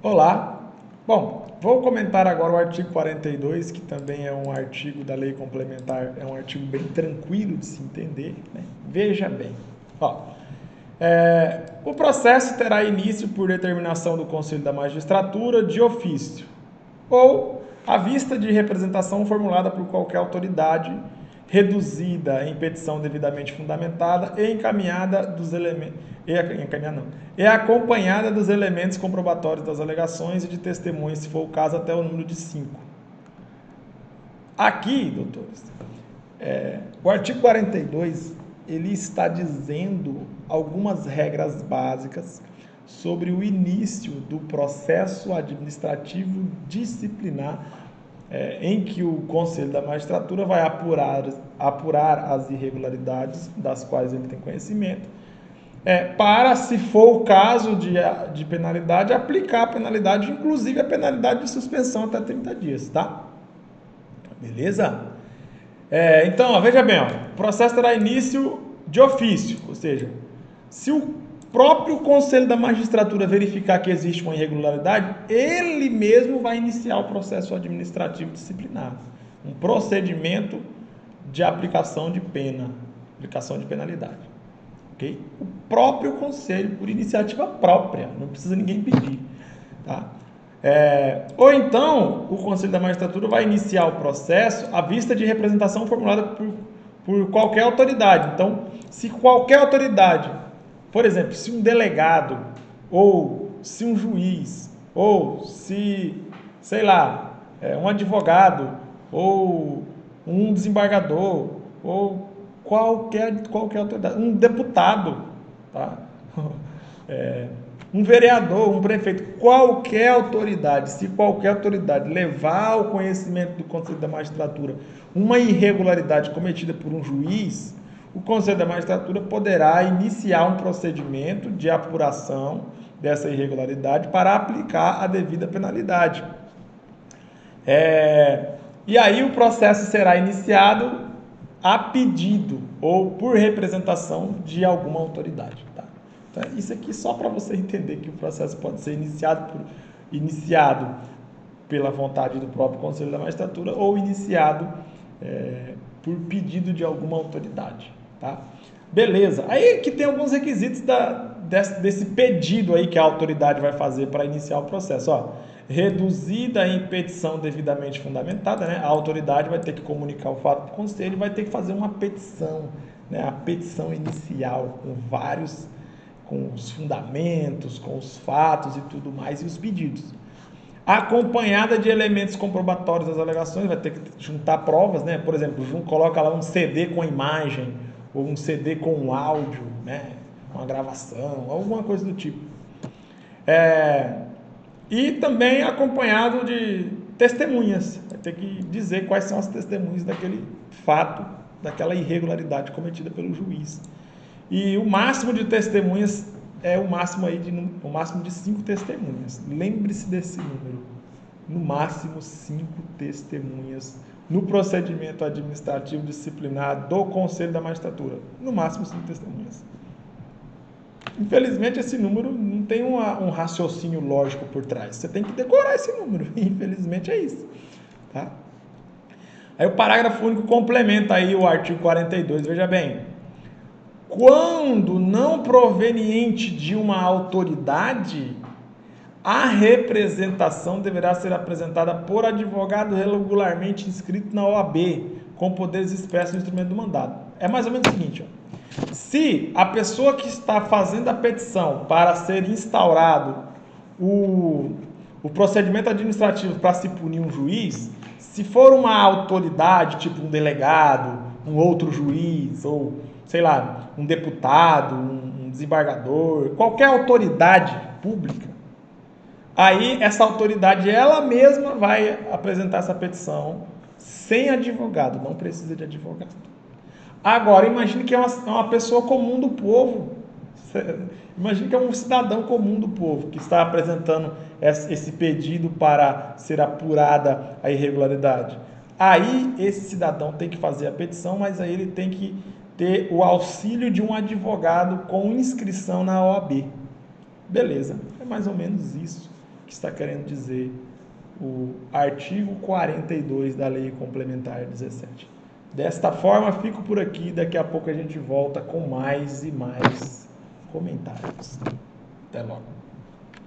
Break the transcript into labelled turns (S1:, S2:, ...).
S1: Olá. Bom, vou comentar agora o artigo 42, que também é um artigo da lei complementar, é um artigo bem tranquilo de se entender, né? Veja bem. Ó, o processo terá início por determinação do Conselho da Magistratura de ofício ou à vista de representação formulada por qualquer autoridade, reduzida em petição devidamente fundamentada e encaminhada dos elementos e acompanhada dos elementos comprobatórios das alegações e de testemunhas, se for o caso, até o número de 5. Aqui, doutores, o artigo 42, ele está dizendo algumas regras básicas sobre o início do processo administrativo disciplinar, em que o Conselho da Magistratura vai apurar as irregularidades das quais ele tem conhecimento, para, se for o caso de penalidade, aplicar a penalidade, inclusive a penalidade de suspensão até 30 dias, tá? Beleza? Então, veja bem, o processo terá início de ofício, ou seja, se o próprio Conselho da Magistratura verificar que existe uma irregularidade, ele mesmo vai iniciar o processo administrativo disciplinar, um procedimento de aplicação de pena, aplicação de penalidade. Okay? O próprio Conselho, por iniciativa própria, não precisa ninguém pedir. Tá? Ou então, o Conselho da Magistratura vai iniciar o processo à vista de representação formulada por qualquer autoridade. Então, se qualquer autoridade, por exemplo, se um delegado, ou se um juiz, ou se, sei lá, um advogado, ou um desembargador, ou qualquer autoridade, um deputado, tá? Um vereador, um prefeito, qualquer autoridade, se qualquer autoridade levar ao conhecimento do Conselho da Magistratura uma irregularidade cometida por um juiz, o Conselho da Magistratura poderá iniciar um procedimento de apuração dessa irregularidade para aplicar a devida penalidade. E aí o processo será iniciado a pedido ou por representação de alguma autoridade. Tá? Então, isso aqui só para você entender que o processo pode ser iniciado pela vontade do próprio Conselho da Magistratura ou iniciado por pedido de alguma autoridade. Tá? Beleza. Aí que tem alguns requisitos desse pedido aí que a autoridade vai fazer para iniciar o processo. Ó, reduzida em petição devidamente fundamentada, né? A autoridade vai ter que comunicar o fato para o conselho e vai ter que fazer uma petição, né? A petição inicial com os fundamentos, com os fatos e tudo mais, e os pedidos. Acompanhada de elementos comprobatórios das alegações, vai ter que juntar provas, né? Por exemplo, coloca lá um CD com imagem, ou um CD com um áudio, né? Uma gravação, alguma coisa do tipo. E também acompanhado de testemunhas. Vai ter que dizer quais são as testemunhas daquele fato, daquela irregularidade cometida pelo juiz. E o máximo de testemunhas é o máximo de 5 testemunhas. Lembre-se desse número. No máximo 5 testemunhas no procedimento administrativo disciplinar do Conselho da Magistratura. No máximo 5 testemunhas. Infelizmente, esse número não tem um raciocínio lógico por trás. Você tem que decorar esse número. Infelizmente, é isso. Tá? Aí o parágrafo único complementa aí o artigo 42. Veja bem. Quando não proveniente de uma autoridade, a representação deverá ser apresentada por advogado regularmente inscrito na OAB, com poderes expressos no instrumento do mandado. É mais ou menos o seguinte, ó. Se a pessoa que está fazendo a petição para ser instaurado o procedimento administrativo para se punir um juiz, se for uma autoridade, tipo um delegado, um outro juiz, ou, sei lá, um deputado, um desembargador, qualquer autoridade pública, aí essa autoridade, ela mesma vai apresentar essa petição sem advogado, não precisa de advogado. Agora, imagine que é uma pessoa comum do povo. Imagine que é um cidadão comum do povo que está apresentando esse pedido para ser apurada a irregularidade. Aí, esse cidadão tem que fazer a petição, mas aí ele tem que ter o auxílio de um advogado com inscrição na OAB. Beleza, é mais ou menos isso que está querendo dizer o artigo 42 da Lei Complementar 17. Desta forma, fico por aqui. Daqui a pouco a gente volta com mais e mais comentários. Até logo.